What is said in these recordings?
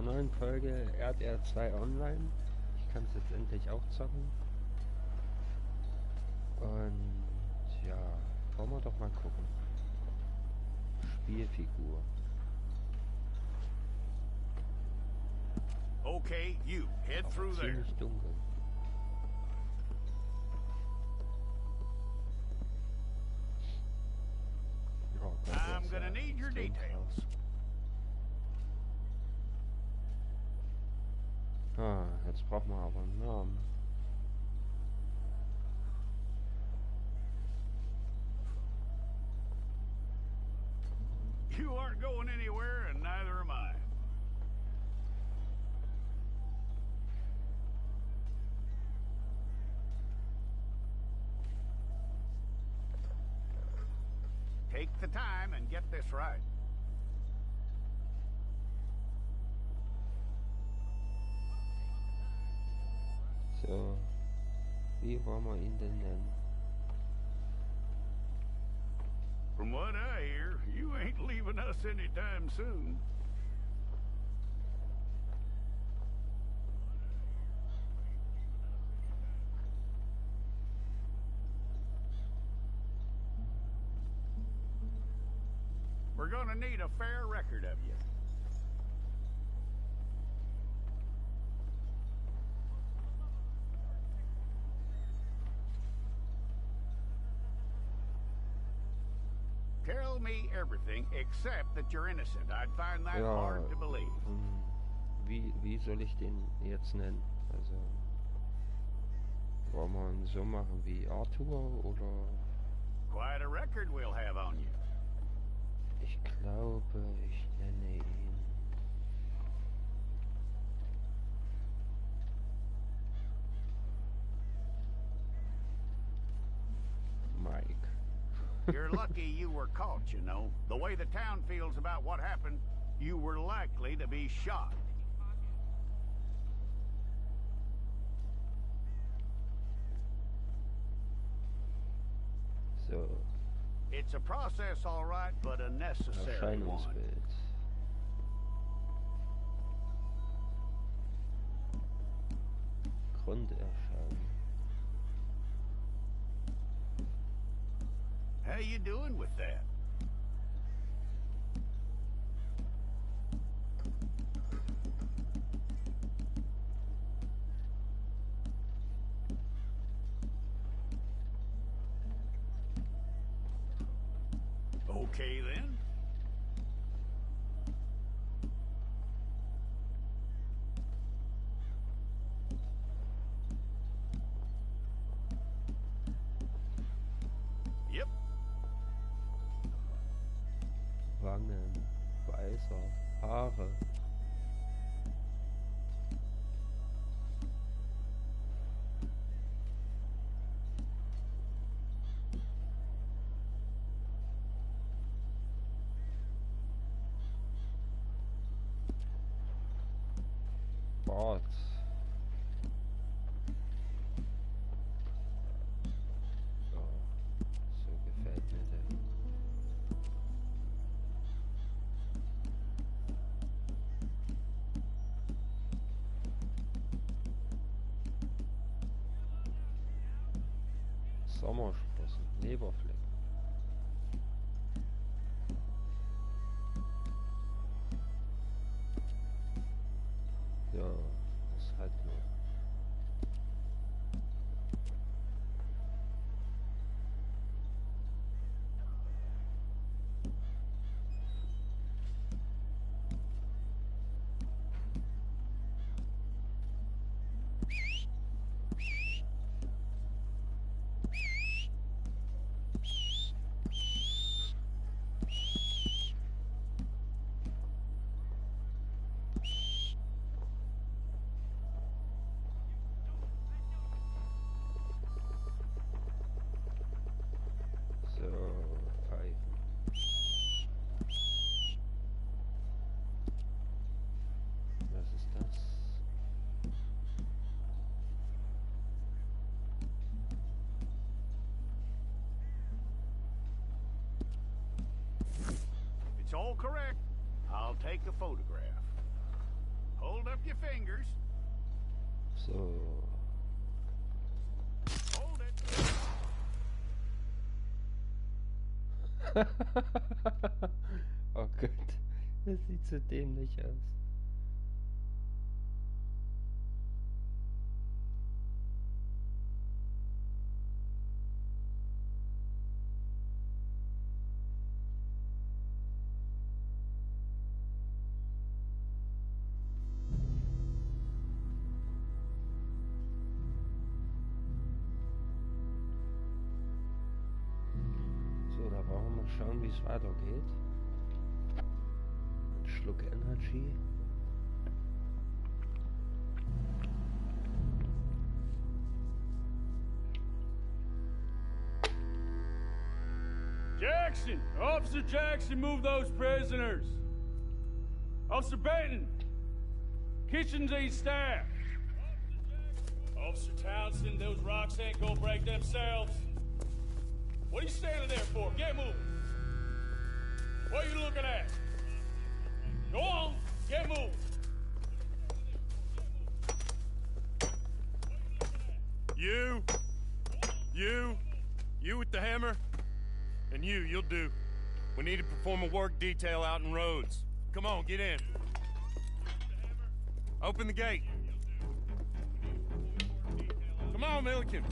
neuen Folge Rdr2 online. Ich kann es jetzt endlich auch zocken. Und ja, wollen wir doch mal gucken. Spielfigur. Okay, you head through there. Ziemlich dunkel. Oh Gott, I'm gonna need your details. Ah, jetzt brauchen wir aber einen Namen. You aren't going anywhere, and neither am I. Take the time and get this right. So, wie wollen wir ihn denn nennen? From what I hear, you ain't leaving us anytime soon. We're gonna need a fair record of you. Tell me everything except that you're innocent. I'd find that hard to believe. Wie soll ich den jetzt nennen? Also, wollen wir ihn so machen wie Arthur oder? Quite a record we'll have on you. Ich glaube, ich nenne ihn Mike. You're lucky you were caught, you know. The way the town feels about what happened, you were likely to be shot. So. It's a process, all right, but a necessary one. Erscheinungsbild. Grunderscheinung. How you doing with that? Okay, then. Yep. Wangen, weißer, Haare. Bart. Oh, so gefällt mir der. Sommersprossen, Leberflecken. Ja, das ist halt nur. All correct. I'll take a photograph. Hold up your fingers. So. Hold it. Oh Gott, das sieht so dämlich aus. So, da brauchen wir mal schauen, wie es weitergeht. Ein Schluck Energy. Jackson! Officer Jackson, move those prisoners! Officer Benton! Kitchens ain't staffed! Officer Townsend, those rocks ain't gonna break themselves. What are you standing there for? Get moving! What are you looking at? Go on, get moving! You with the hammer? And you'll do. We need to perform a work detail out in Rhodes. Come on, get in. Open the gate. Come on, Milliken.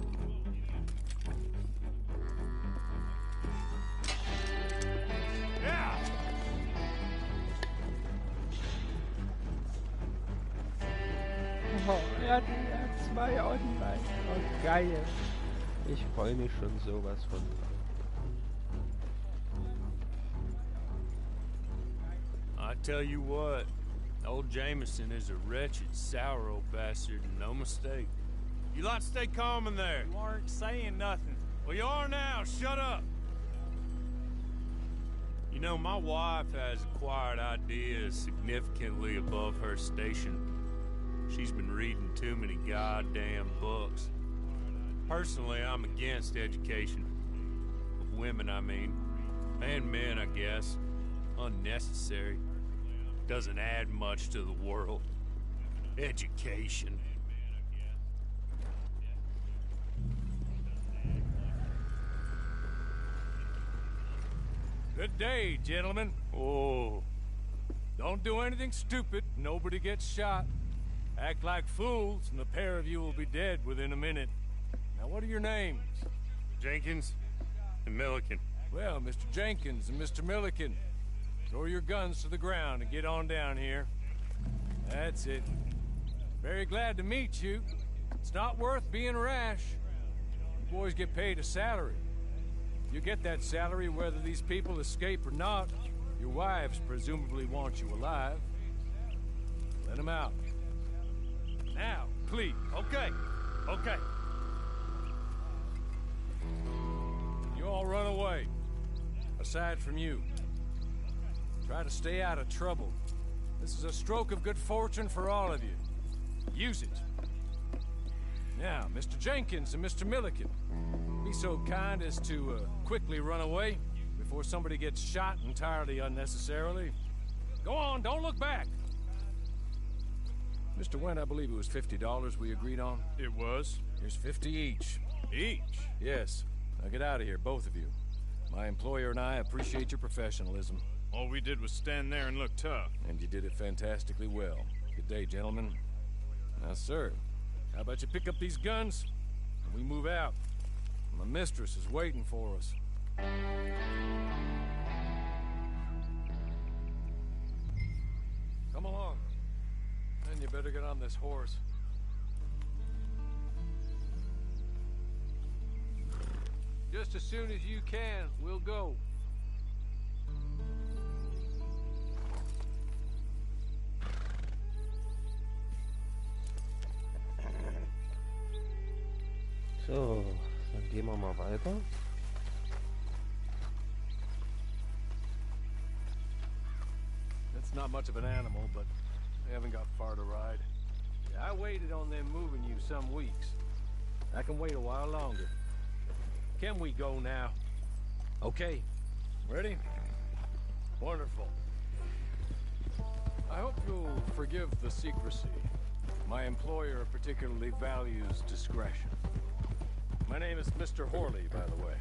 Yeah! Oh, er hat zwei online. Oh, geil. Ich freue mich schon sowas von. I tell you what, old Jameson is a wretched, sour old bastard, and no mistake. You lot stay calm in there. You aren't saying nothing. Well, you are now. Shut up. You know, my wife has acquired ideas significantly above her station. She's been reading too many goddamn books. Personally, I'm against education. Of women, I mean. And men, I guess. Unnecessary. Doesn't add much to the world. Education. Good day, gentlemen. Oh. Don't do anything stupid. Nobody gets shot. Act like fools, and the pair of you will be dead within a minute. Now, what are your names? Jenkins and Milliken. Well, Mr. Jenkins and Mr. Milliken, throw your guns to the ground and get on down here. That's it. Very glad to meet you. It's not worth being rash. You boys get paid a salary. You get that salary whether these people escape or not. Your wives presumably want you alive. Let them out. Now, please. Okay. Okay. You all run away. Aside from you. Try to stay out of trouble. This is a stroke of good fortune for all of you. Use it. Now, Mr. Jenkins and Mr. Milliken, be so kind as to quickly run away before somebody gets shot entirely unnecessarily. Go on, don't look back. Mr. Wendt, I believe it was $50 we agreed on. It was. Here's 50 each. Each? Yes. Now get out of here, both of you. My employer and I appreciate your professionalism. All we did was stand there and look tough. And you did it fantastically well. Good day, gentlemen. Now, sir, how about you pick up these guns and we move out? My mistress is waiting for us. Come along. Then you better get on this horse. Just as soon as you can, we'll go. So, dann gehen wir mal weiter. That's not much of an animal, but they haven't got far to ride. Yeah, I waited on them moving you some weeks. I can wait a while longer. Can we go now? Okay. Ready? Wonderful. I hope you'll forgive the secrecy. My employer particularly values discretion. My name is Mr. Horley, by the way.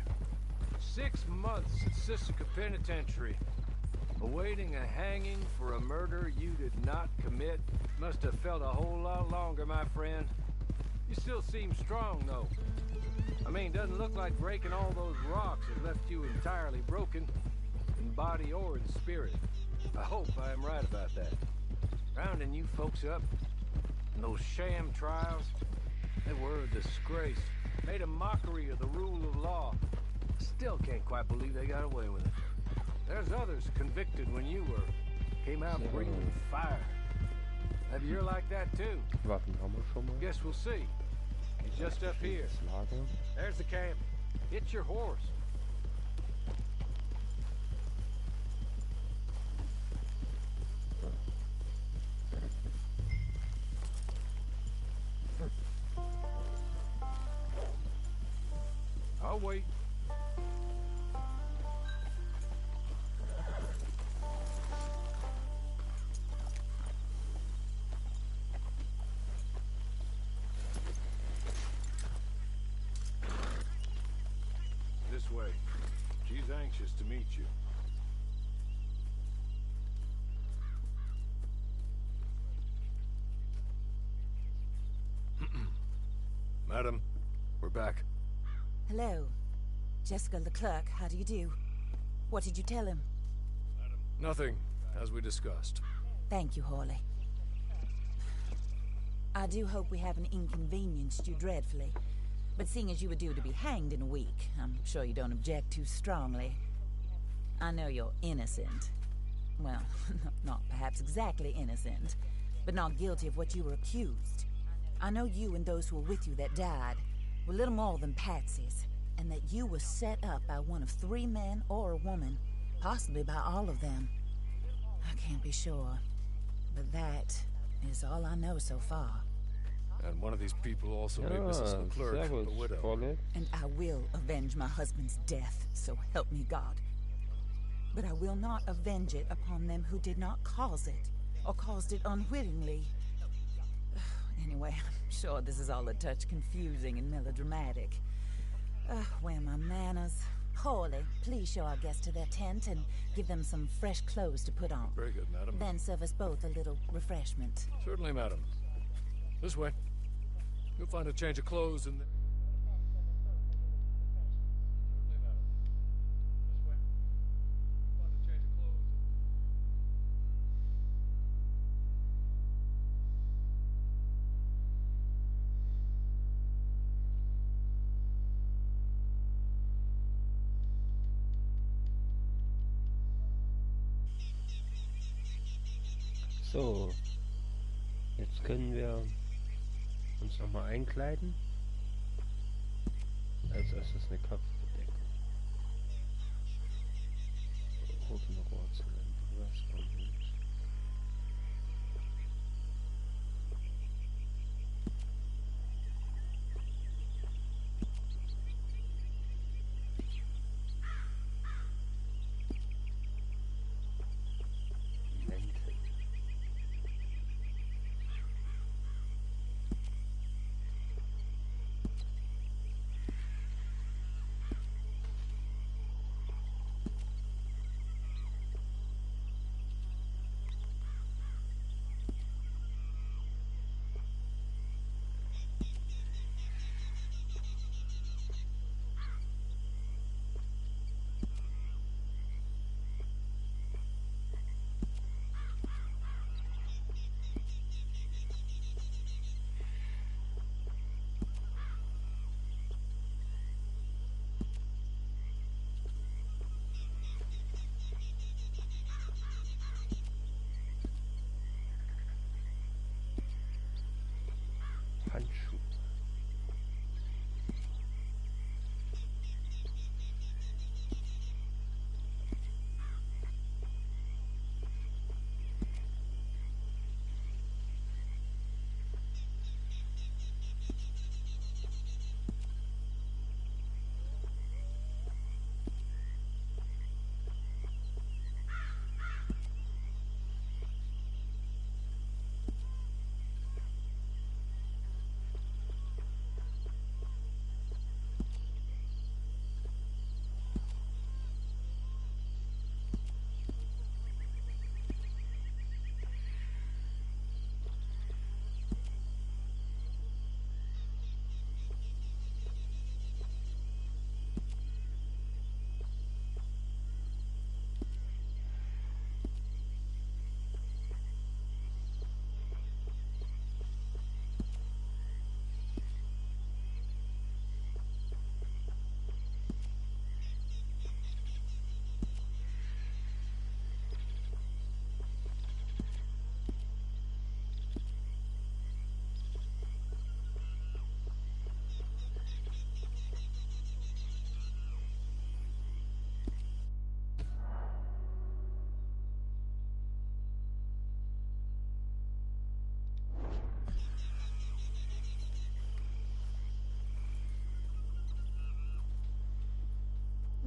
6 months at Sisika Penitentiary, awaiting a hanging for a murder you did not commit. Must have felt a whole lot longer, my friend. You still seem strong, though. I mean, doesn't look like breaking all those rocks has left you entirely broken, in body or in spirit. I hope I am right about that. Rounding you folks up, and those sham trials, they were a disgrace. Made a mockery of the rule of law. Still can't quite believe they got away with it. There's others convicted when you were. Came out breathing fire. Maybe you're like that too. Waffen haben wir schon mal. Guess we'll see. He's just up here. Das Lager. There's the camp. Hit your horse. I'll wait. This way. She's anxious to meet you. Madam, we're back. Hello. Jessica Leclerc, how do you do? What did you tell him? Nothing, as we discussed. Thank you, Horley. I do hope we haven't inconvenienced you dreadfully. But seeing as you were due to be hanged in a week, I'm sure you don't object too strongly. I know you're innocent. Well, not perhaps exactly innocent, but not guilty of what you were accused. I know you and those who were with you that died were little more than patsies, and that you were set up by one of 3 men or a woman, possibly by all of them. I can't be sure, but that is all I know so far. And one of these people also made Mrs. Leclerc a widow. Horley. And I will avenge my husband's death, so help me God. But I will not avenge it upon them who did not cause it, or caused it unwittingly. Anyway, I'm sure this is all a touch confusing and melodramatic. Where are my manners? Horley, please show our guests to their tent and give them some fresh clothes to put on. Very good, madam. Then serve us both a little refreshment. Certainly, madam. This way. You'll find a change of clothes in the... So, jetzt können wir uns nochmal einkleiden. Als erstes eine Kopfbedeckung. Roten Rohrzellen, was auch nicht.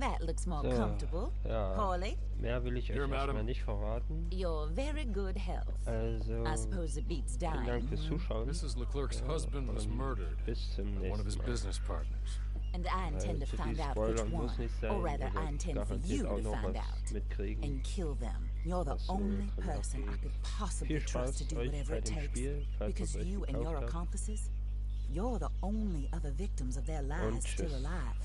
That looks more So, comfortable. ja. Hawley, Mehr will ich euch Here, madam. erstmal nicht verraten. you're very good health. Also, I suppose it beats vielen Dank dying. fürs Zuschauen. Mrs. Leclerc's husband was und murdered bis zum by one of his nächsten Mal. business partners. And I intend to Zu find viel out which Spoilern one. muss nicht sein. Or rather, Ihr I werdet intend for garantiert you auch to noch find was out. mitkriegen. And kill them. You're the was only drin person I abgeht. could possibly Viel trust to Spaß do euch whatever bei it dem takes. Spiel, falls ihr Because es euch you and your gekauft habt. accomplices, you're the only other victims of their lies Und still tschüss. alive.